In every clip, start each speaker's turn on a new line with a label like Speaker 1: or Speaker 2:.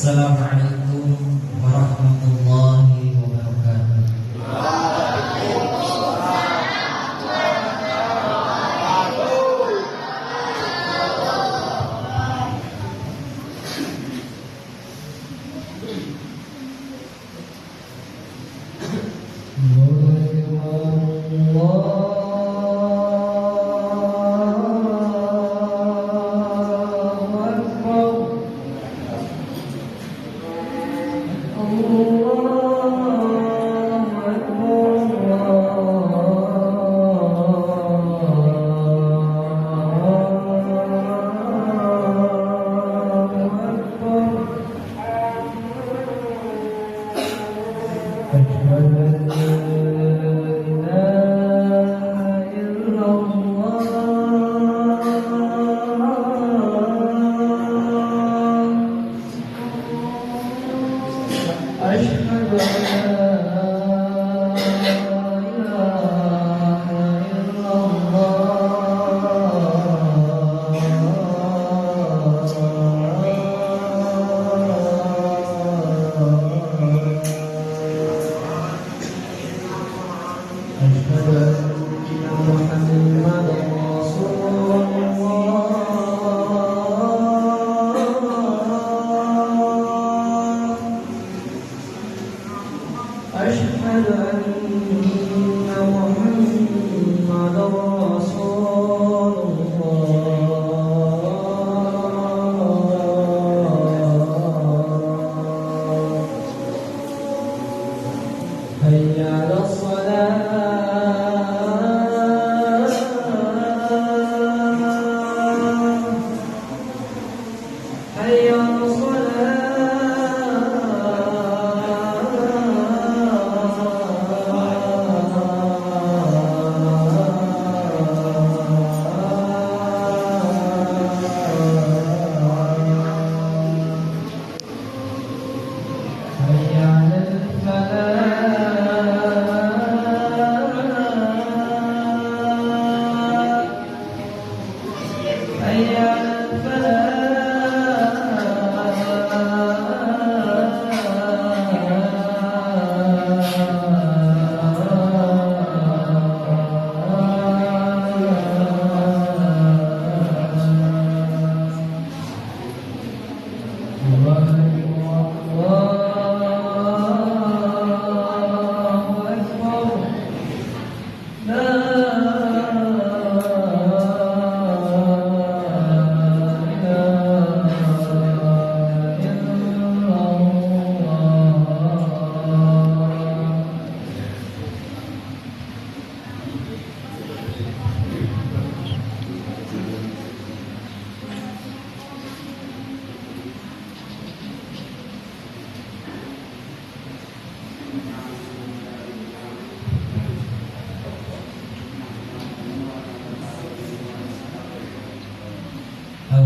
Speaker 1: Assalamualaikum warahmatullahi wabarakatuh.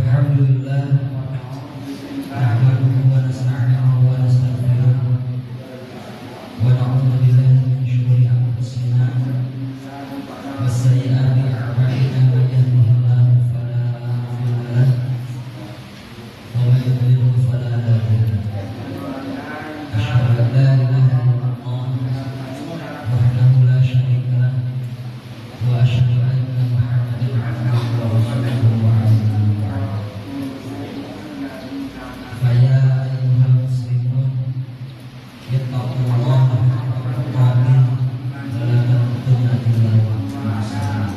Speaker 1: Alhamdulillah nahmaduhu wa nasta'inuhu wa nastaghfiruh wa na'udzu billahi min shururi anfusina wa sayyi'ati a'malina man yahdihillahu fala mudilla lahu wa man yudlil fala hadiya lahu. Asyhadu an la ilaha illallah wahdahu la syarika lahu wa asyhadu anna Muhammadan 'abduhu wa rasuluhu wa فيا أيها المسلمون اتقوا الله حق تقاته ولا تموتن إلا وأنتم مسلمون.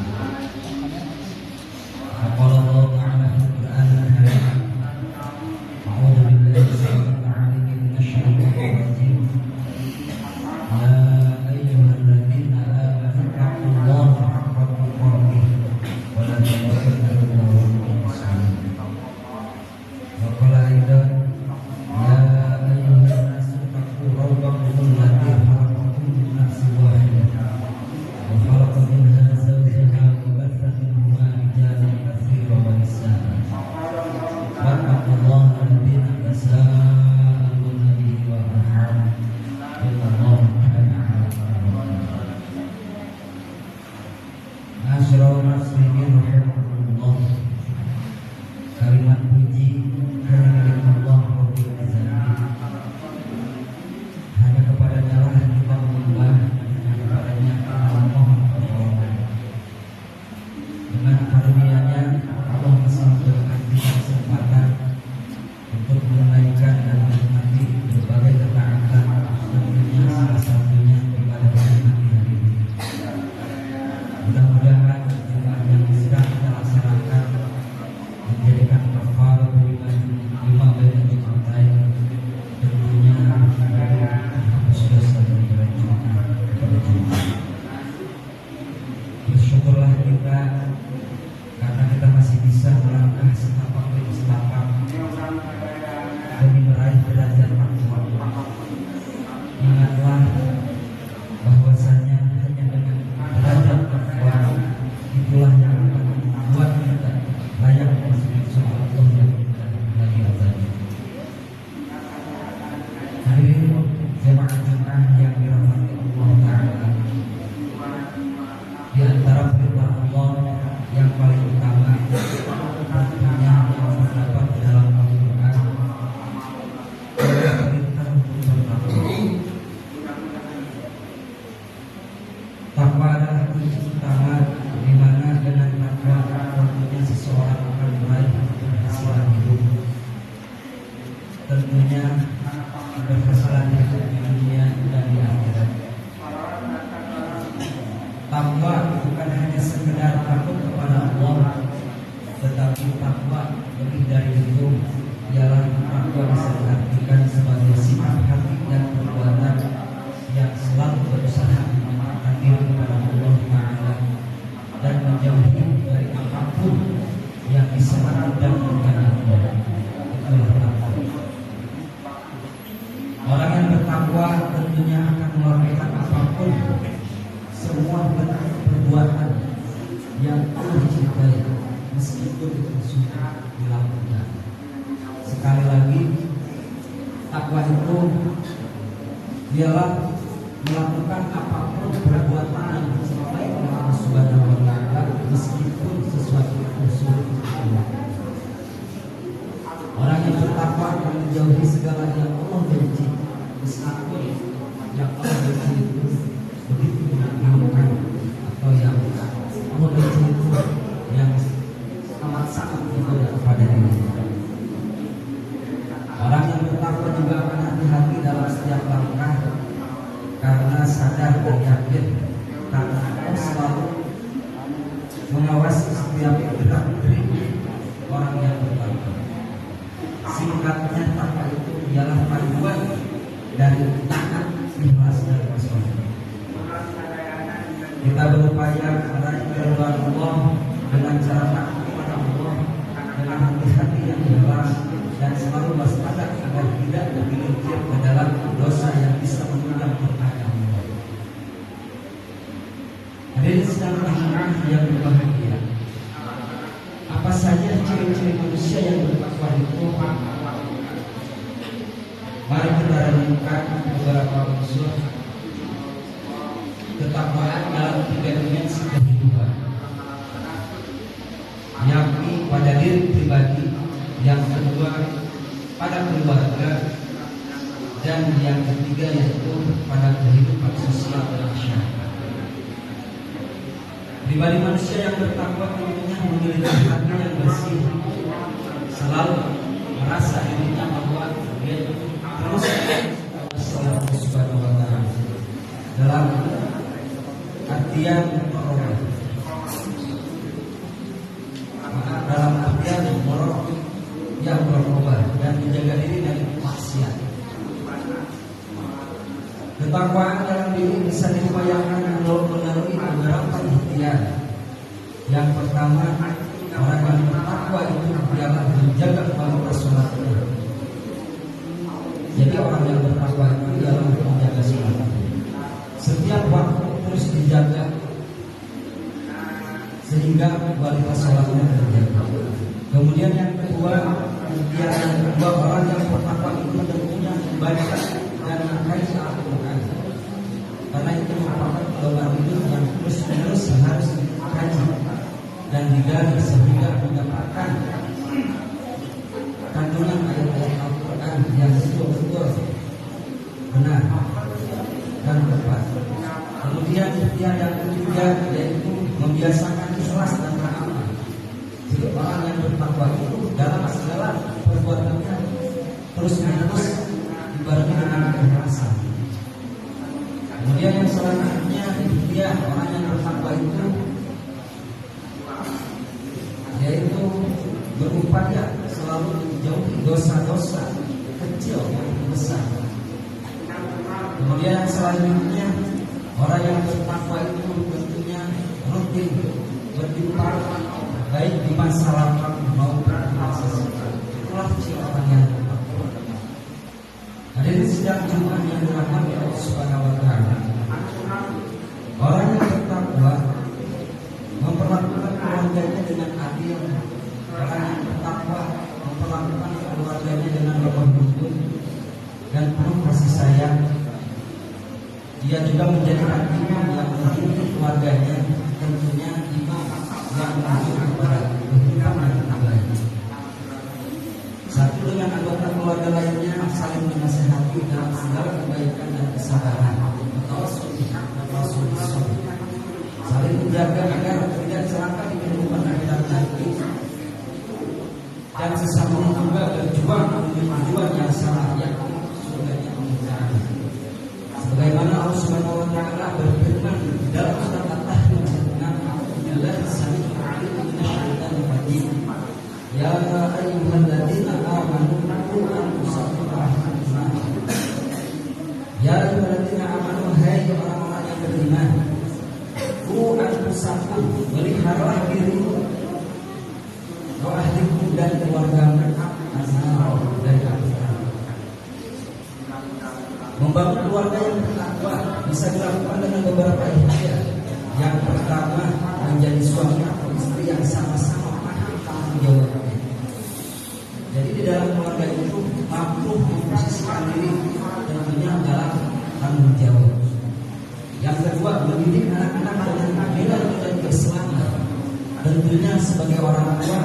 Speaker 1: وقال الله تعالى في القرآن الكريم أعوذ بالله السميع العليم من الشيطان الرجيم يا أيها الذين آمنوا اتقوا الله حق تقاته ولا تموتن إلا وأنتم مسلمون. وقال أيضا يا أيها الناس اتقوا ربكم الذي خلقكم من نفس واحدة وخلق منها زوجها وبث منهما رجالا كثيرا ونساء واتقوا الله الذي تساءلون به والأرحام إن الله كان عليكم رقيبا. Masyaallah muslimin rahimakumullah. Kalimat puji hanya milik Allah Rabbul Alamin. Hanya kepadanya lah kita menyembah, hanya kepadanya kita memohon pertolongan. Dengan karunia-Nya Allah masih memberikan kita kesempatan untuk menunaikan dan menikmati berbagai ketaatan, tentunya salah satunya ibadah di hari ini. Mudah-mudahan ibadah yang sedang kita laksanakan menjadikan kafarat lima baik Jumatain, tentunya menghapus dosa dan melanjutkan kepada Jumat. Bersyukurlah kita karena kita masih bisa melangkah setapak demi setapak demi meraih derajat takwa. Ingatlah bahwasanya hanya dengan derajat takwa itulah yang akan membuat kita layak masuk surga Allah yang indah lagi azab. Hadirin jemaah Jumat yang dirahmati Allah Ta'ala, di antara perintah Allah yang paling utama tentunya yang terdapat di dalam Al-Quran adalah perintah untuk bertakwa. Takwa adalah kunci utama di mana dengan takwa tentunya seseorang akan meraih keberhasilan hidup. Tentunya keberhasilan hidup di dunia dan di akhirat. Takwa bukan hanya sekedar takut kepada Allah, tetapi takwa lebih dari itu ialah takwa bisa diartikan sebagai sikap hati dan perbuatan yang selalu berusaha mendekatkan diri kepada Allah Ta'ala dan menjauhi dari apapun yang bisa mengundang murka Allah. Itulah takwa. Orang yang bertakwa tentunya akan melakukan apapun, semua bentuk perbuatan yang Allah cintai, meskipun itu sudah dilakukan. Sekali lagi, takwa itu ialah melakukan apapun perbuatan yang dicintai oleh Allah Subhanahu wa Ta'ala, meskipun sesuatu itu sulit dilakukan. Orang yang bertakwa akan menjauhi segala yang Allah benci, meskipun yang Allah benci itu begitu menakjubkan, atau yang Allah benci itu yang amat sangat berbeda kepada dirinya. Orang yang bertakwa juga akan hati-hati dalam setiap langkah, karena sadar dan yakin karena Allah selalu mengawasi setiap gerak-gerik orang yang bertakwa. Singkatnya, takwa itu ialah panduan dari taat, ikhlas dan masalah. Kita berupaya meraih keridhaan Allah dengan cara takut kepada Allah, dengan hati-hati yang ikhlas dan selalu waspada agar tidak tergelincir ke dalam dosa yang bisa mengundang murka Allah. Hadirin sedang yang berbahagia, apa saja ciri-ciri manusia saya renungkan beberapa unsur ketakwaan dalam 3 dimensi kehidupan, yakni pada diri pribadi, yang kedua pada keluarga, dan yang ketiga yaitu pada kehidupan sosial dan masyarakat. Pribadi manusia yang bertakwa tentunya memiliki hati yang bersih, selalu merasa dirinya bahwa dia terus Allah Subhanahu wa Ta'ala dalam artian berubah, dalam artian yang berubah dan menjaga diri dari maksiat. Ketakwaan dalam diri bisa diupayakan melalui beberapa ikhtiar. Yang pertama, orang yang bertakwa itu ialah menjaga kualitas sholatnya. Jadi orang yang bertakwa itu ialah menjaga sholat. Setiap waktu terus dijaga sehingga kualitas sholatnya terjaga. Kemudian yang kedua, orang yang bertakwa itu tentunya membaca dan mengkaji Al-Quran. Karena itu merupakan keluar hidup yang terus-menerus harus dikaji dan digali sehingga mendapatkan kandungan ayat-ayat Al-Quran yang betul-betul benar dan tepat. Kemudian yang ketiga yaitu membiasakan ikhlas dan beramal. Jadi orang yang bertakwa itu dalam segala perbuatannya terus-menerus dibarengi dengan keikhlasan. Kemudian yang selanjutnya dia orang yang bertakwa itu yaitu berupaya selalu menjauhi dosa-dosa kecil maupun besar. Kemudian yang selanjutnya orang yang bertakwa itu tentunya rutin berinfak baik di masa lapang maupun di masa sukar. Itulah orang yang bertakwa. Hadirin sidang Jumat yang dirahmati Allah Subhanahu wa Ta'ala. Orang yang bertakwa memperlakukan keluarganya dengan adil. Orang yang bertakwa memperlakukan keluarganya dengan lemah lembut dan penuh kasih sayang. Dia juga menjadikan imam yang mendidik keluarganya, tentunya imam yang menunjuk kepada kehidupan yang terbaik. Satu dengan anggota keluarga lainnya saling menasihati dalam segala kebaikan dan kesabaran. Saling menjaga agar tidak celaka di kehidupan akhirat nanti, dan sesama juga berjuang menuju tujuan yang sama, yakni surganya Allah. Sebagaimana Allah Subhanahu wa Ta'ala berfirman dalam surat At-Tahrim ayat 6, "Billahi sami'un 'alimun minasyaitonir rajim. Ya ayyuhalladzina amanu qu anfusakum wa ahlikum nara." Ya ayyuhalladzina amanu, hai orang-orang yang beriman, qu anfusakum, peliharalah dirimu, wa ahlikum, dan keluargamu, dari api. Membangun keluarga yang bertakwa bisa dilakukan dengan beberapa ikhtiar. Yang pertama, menjadi suami atau istri yang sama-sama paham tanggung jawabnya. Jadi di dalam keluarga itu mampu memposisikan diri tentunya dalam tanggung jawab. Yang kedua, mendidik anak-anak dengan nilai-nilai keislaman. Tentunya sebagai orang tua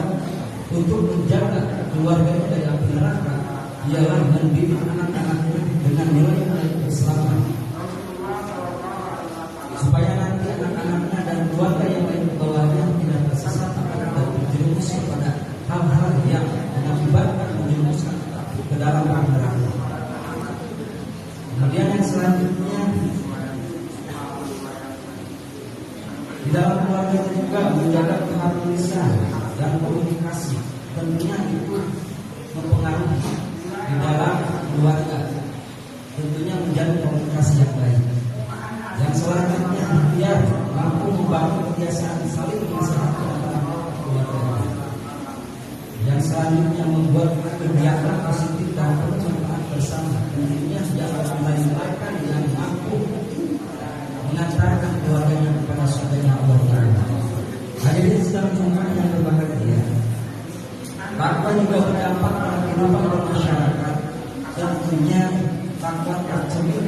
Speaker 1: untuk menjaga keluarganya dari api neraka ialah mendidik anak-anaknya dengan nilai-nilai keislaman, supaya nanti anak-anaknya dan keluarga yang lain bawahnya tidak tersesat dan terjerumus kepada hal-hal yang mengakibatkan menjerumuskan ke dalam neraka. Kemudian yang selanjutnya, di dalam keluarga juga menjaga keharmonisan dan komunikasi. Tentunya itu mempengaruhi di dalam keluarga. Tentunya menjalin komunikasi yang baik. Yang selanjutnya, dia mampu membangun kebiasaan saling menasihati antara keluarga. Yang selanjutnya, membuat kegiatan positif dan perjumpaan bersama. Tentunya jangan melainkan yang mampu mengantarkan keluarganya kepada surganya Allah Ta'ala. Hadirin sedang Jumat yang berbahagia, takwa juga berdampak pada kehidupan masyarakat. Tentunya takwa tercermin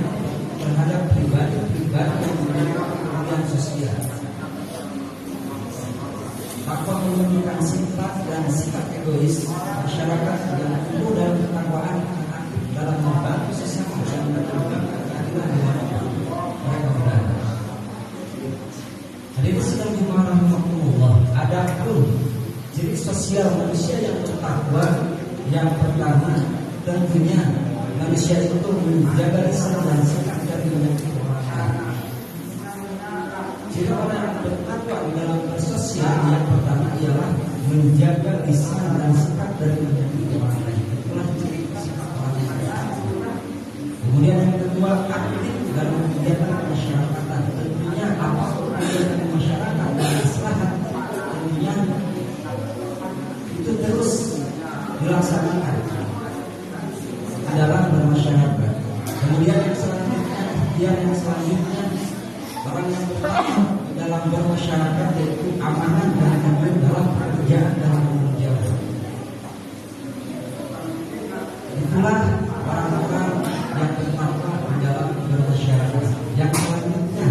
Speaker 1: terhadap pribadi-pribadi yang memiliki kemudian sosial. Takwa menunjukkan sifat dan sikap egois masyarakat yang tumbuh dalam ketakwaan aktif dalam membantu sesama dan menegakkan keadilan di mana mereka berada. Hadirin sedang dimarahimakumullah. Adapun ciri sosial manusia yang bertakwa yang pertama tentunya manusia itu menjaga lisan dan sikap dari menyakiti orang lain. Ciri orang yang bertakwa di dalam bersosial yang pertama ialah menjaga lisan dan sikap dari menyakiti orang lain. Itulah ciri sikap orang lain. Kemudian yang kedua, aktif dalam kegiatan kemasyarakatan. Tentunya apapun kegiatan masyarakat dan maslahat tentunya itu terus dilaksanakan dalam bermasyarakat. Kemudian yang selanjutnya orang yang bertakwa dalam bermasyarakat yaitu amanah dan adil dalam pekerjaan dan mengerjakan. Itulah orang-orang yang bertakwa dalam bermasyarakat. Yang selanjutnya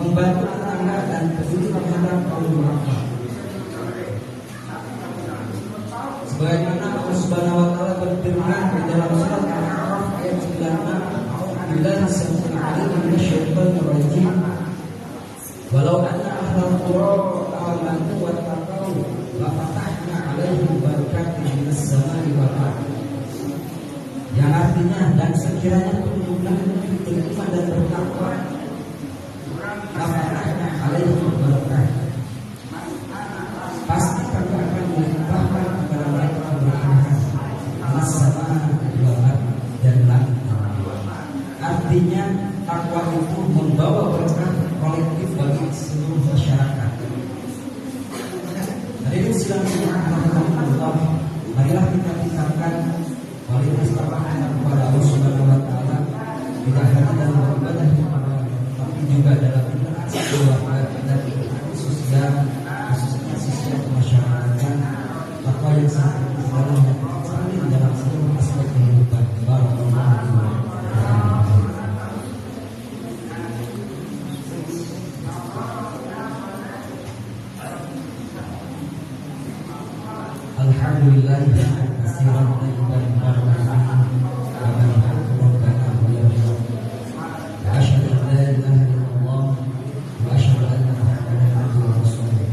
Speaker 1: membantu tetangga dan peduli terhadap kaum duafa. Sebagaimana Allah Subhanahu wa taala berfirman di dalam surat Al-A'raf ayat 96, "A'udzubillahi samil 'alim minasyaitonir rajim. Walau anna ahlal qura amanu wattaqau la fatahna 'alaihim barakatin minas samai wal ardh." Yang artinya, dan sekiranya penduduk negeri beriman dan bertakwa, la fatahna 'alaihim barakatin, pasti kami akan melimpahkan kepada mereka berkah sama dan langit. Artinya takwa itu membawa berkah kolektif bagi seluruh masyarakat. Hadirin sekalian, marilah kita tingkatkan kualitas takwa kepada Allah Subhanahu wa taala, tidak hanya dalam ibadah tapi juga dalam interaksi keluarga dan interaksi sosial, khususnya sosial kemasyarakatan. Takwa yang sangat penting dalam seluruh aspek kehidupan. Alhamdulillah katsiran tayyiban barakallahu wa asyhadu an la ilaha illallah wa asyhadu anna Muhammadan abduhu wa rasuluh.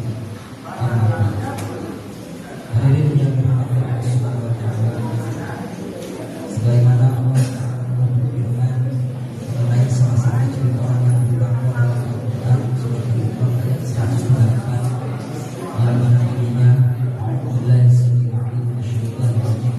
Speaker 1: Hadirin yang dirahmati Allah Subhanahu wa taala, sebagaimana Allah berfirman mengenai salah satu ciri orang yang bertakwa dalam Al-Qur'an surat Al-Qur'an ayat 108 yang mana bunyinya, "A'udzubillahi minasyaitonir rajim.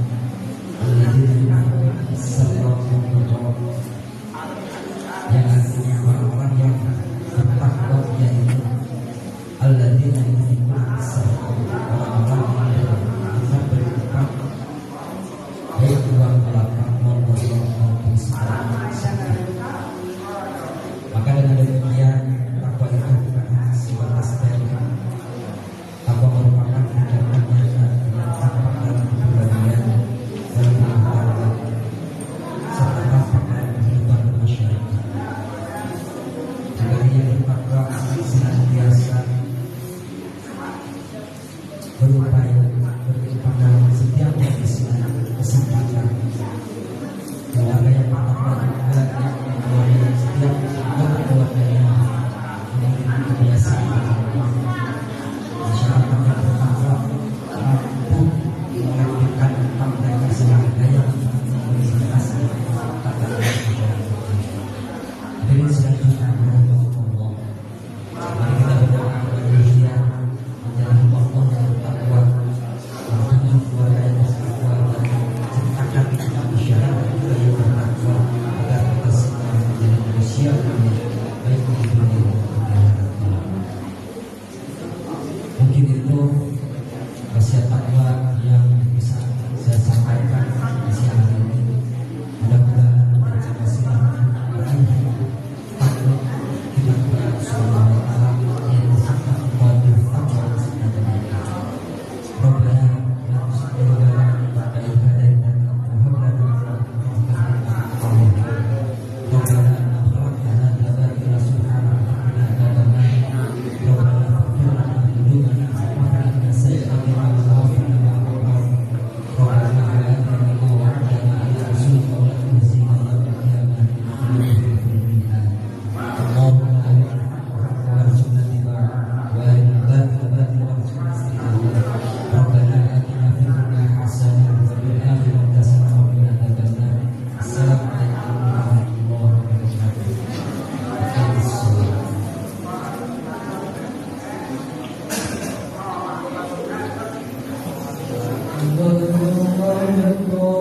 Speaker 2: ولا الضالين